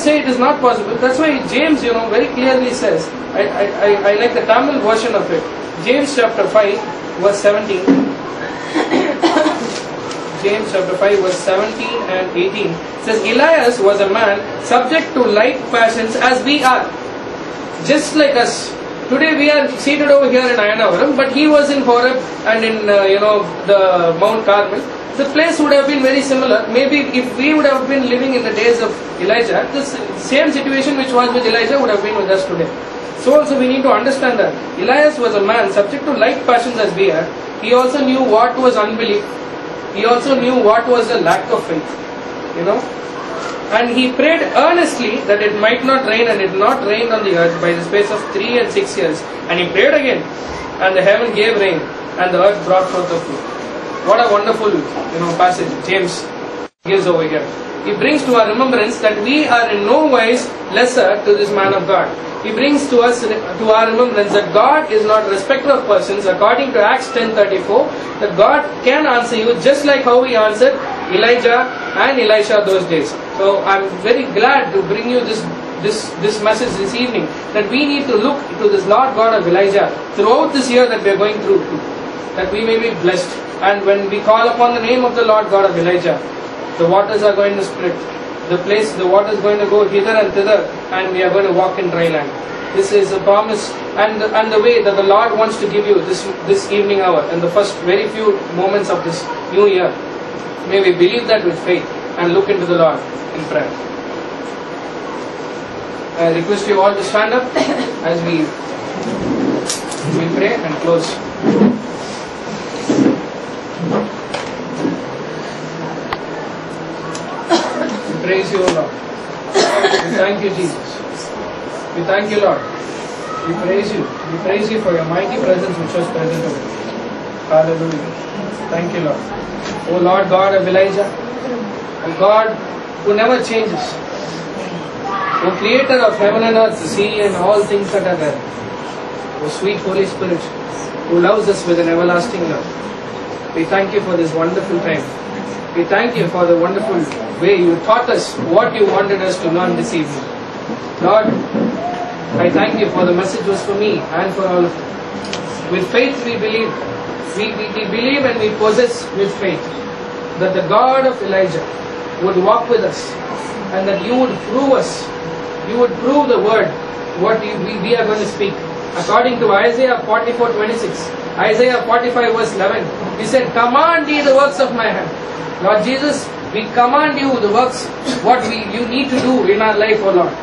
say it is not possible. That's why James, very clearly says, I like the Tamil version of it. James chapter 5, verse 17. James chapter 5, verse 17 and 18 says, Elias was a man subject to like passions as we are. Just like us. Today we are seated over here in Ayanavaram, but he was in Horeb and in, the Mount Carmel. The place would have been very similar. Maybe if we would have been living in the days of Elijah, this same situation which was with Elijah would have been with us today. So also we need to understand that Elias was a man subject to like passions as we are. He also knew what was unbelief. He also knew what was the lack of faith. And he prayed earnestly that it might not rain, and it not rained on the earth by the space of 3 and 6 years. And he prayed again, and the heaven gave rain, and the earth brought forth the fruit. What a wonderful, passage James gives over here. He brings to our remembrance that we are in no wise lesser to this man of God. He brings to us, to our remembrance, that God is not a respecter of persons, according to Acts 10:34, that God can answer you just like how He answered Elijah and Elisha those days. So I'm very glad to bring you this message this evening, that we need to look to this Lord God of Elijah throughout this year that we are going through, that we may be blessed. And when we call upon the name of the Lord God of Elijah, the waters are going to split. The water is going to go hither and thither, and we are going to walk in dry land. This is a promise and the way that the Lord wants to give you this evening hour and the first very few moments of this new year. May we believe that with faith and look into the Lord in prayer. I request you all to stand up as we pray and close. We praise you, O Lord. We thank you, Jesus. We thank you, Lord. We praise you. We praise you for your mighty presence which was present over us. Hallelujah. Thank you, Lord. O Lord God of Elijah, O God who never changes, O Creator of heaven and earth, the sea and all things that are there, O sweet Holy Spirit, who loves us with an everlasting love. We thank you for this wonderful time. We thank you for the wonderful way you taught us what you wanted us to learn this evening. Lord, I thank you for the message was for me and for all of you. With faith we believe. We believe and we possess with faith that the God of Elijah would walk with us, and that you would prove us, you would prove the word, what we are going to speak. According to Isaiah 44:26, Isaiah 45 verse 11, He said, command ye the works of my hand. Lord Jesus, we command you the works, what you need to do in our life, O Lord.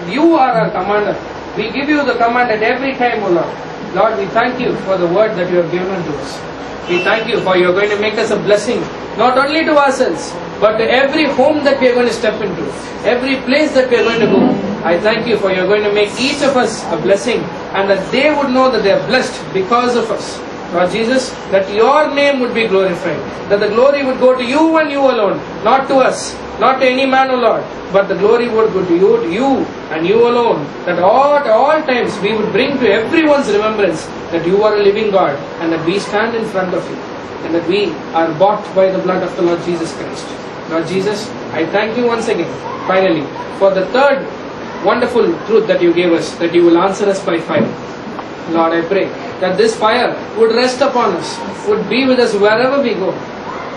You are our commander. We give you the command at every time, O Lord. Lord, we thank you for the word that you have given unto us. We thank you for you are going to make us a blessing, not only to ourselves, but to every home that we are going to step into, every place that we are going to go. I thank you for you are going to make each of us a blessing, and that they would know that they are blessed because of us. Lord Jesus, that your name would be glorified, that the glory would go to you and you alone, not to us, not to any man, O Lord, but the glory would go to you and you alone, that at all times we would bring to everyone's remembrance that you are a living God, and that we stand in front of you, and that we are bought by the blood of the Lord Jesus Christ. Lord Jesus, I thank you once again, finally, for the third wonderful truth that you gave us, that you will answer us by fire. Lord, I pray that this fire would rest upon us, would be with us wherever we go.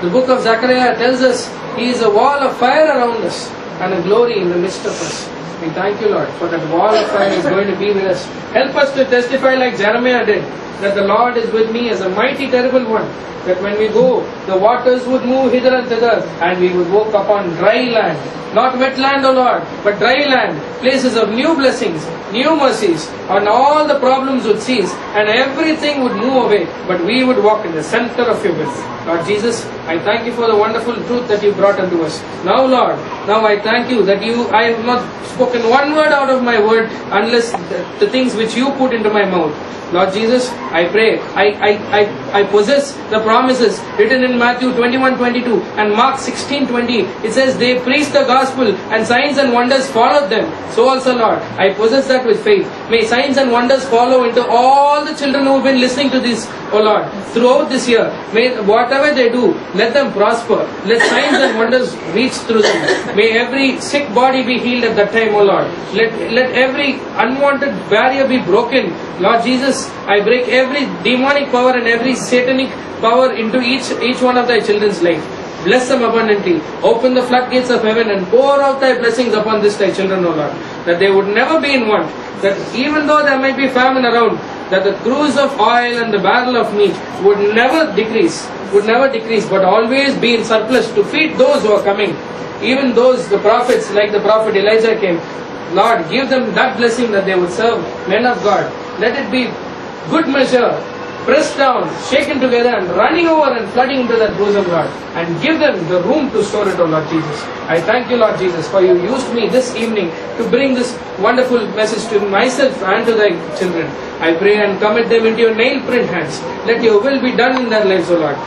The book of Zechariah tells us He is a wall of fire around us and a glory in the midst of us. We thank you, Lord, for that wall of fire is going to be with us. Help us to testify like Jeremiah did, that the Lord is with me as a mighty terrible one, that when we go, the waters would move hither and thither, and we would walk upon dry land. Not wet land, O Lord, but dry land, places of new blessings, new mercies, and all the problems would cease, and everything would move away, but we would walk in the center of your will. Lord Jesus, I thank you for the wonderful truth that you brought unto us. Now, Lord, I thank you that I have not spoken one word out of my word unless the things which you put into my mouth. Lord Jesus, I pray, I possess the promises written in Matthew 21:22 and Mark 16:20. It says, they preached the gospel and signs and wonders followed them. So also, Lord, I possess that with faith. May signs and wonders follow into all the children who have been listening to this, oh Lord, throughout this year. May whatever they do, let them prosper. Let signs and wonders reach through them. May every sick body be healed at that time, oh Lord. Let every unwanted barrier be broken. Lord Jesus, I break every demonic power and every satanic power into each one of thy children's life. Bless them abundantly. Open the floodgates of heaven and pour out thy blessings upon this thy children, O Lord. That they would never be in want. That even though there might be famine around, that the cruse of oil and the barrel of meat would never decrease, but always be in surplus to feed those who are coming. Even those, the prophets, like the prophet Elijah came. Lord, give them that blessing that they would serve men of God. Let it be good measure, pressed down, shaken together and running over and flooding into that bosom, Lord. And give them the room to store it, O Lord Jesus. I thank you, Lord Jesus, for you used me this evening to bring this wonderful message to myself and to thy children. I pray and commit them into your nail print hands. Let your will be done in their lives, O Lord.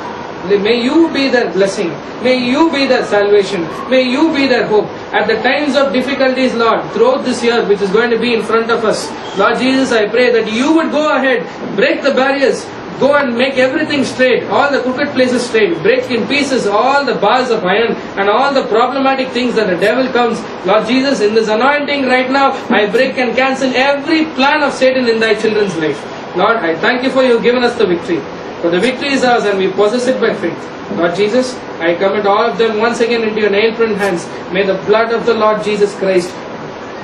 May you be their blessing. May you be their salvation. May you be their hope. At the times of difficulties, Lord, throughout this year which is going to be in front of us, Lord Jesus, I pray that you would go ahead, break the barriers, go and make everything straight, all the crooked places straight, break in pieces all the bars of iron and all the problematic things that the devil comes. Lord Jesus, in this anointing right now, I break and cancel every plan of Satan in thy children's life. Lord, I thank you for you giving us the victory. For the victory is ours and we possess it by faith. Lord Jesus, I commit all of them once again into your nail print hands. May the blood of the Lord Jesus Christ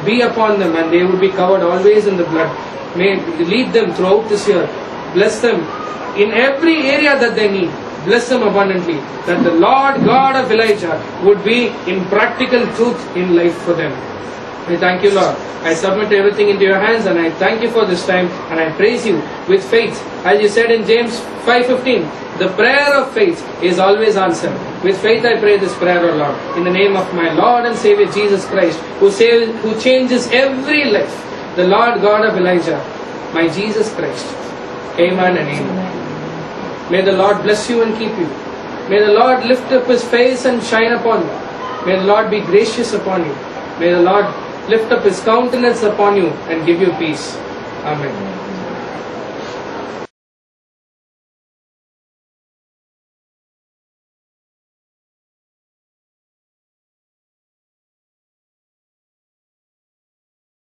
be upon them and they will be covered always in the blood. May lead them throughout this year. Bless them in every area that they need. Bless them abundantly. That the Lord God of Elijah would be in practical truth in life for them. I thank you, Lord. I submit everything into your hands and I thank you for this time and I praise you with faith. As you said in James 5:15, the prayer of faith is always answered. With faith I pray this prayer, O Lord, in the name of my Lord and Savior Jesus Christ, who changes every life, the Lord God of Elijah, my Jesus Christ. Amen and amen. May the Lord bless you and keep you. May the Lord lift up his face and shine upon you. May the Lord be gracious upon you. May the Lord lift up his countenance upon you and give you peace. Amen.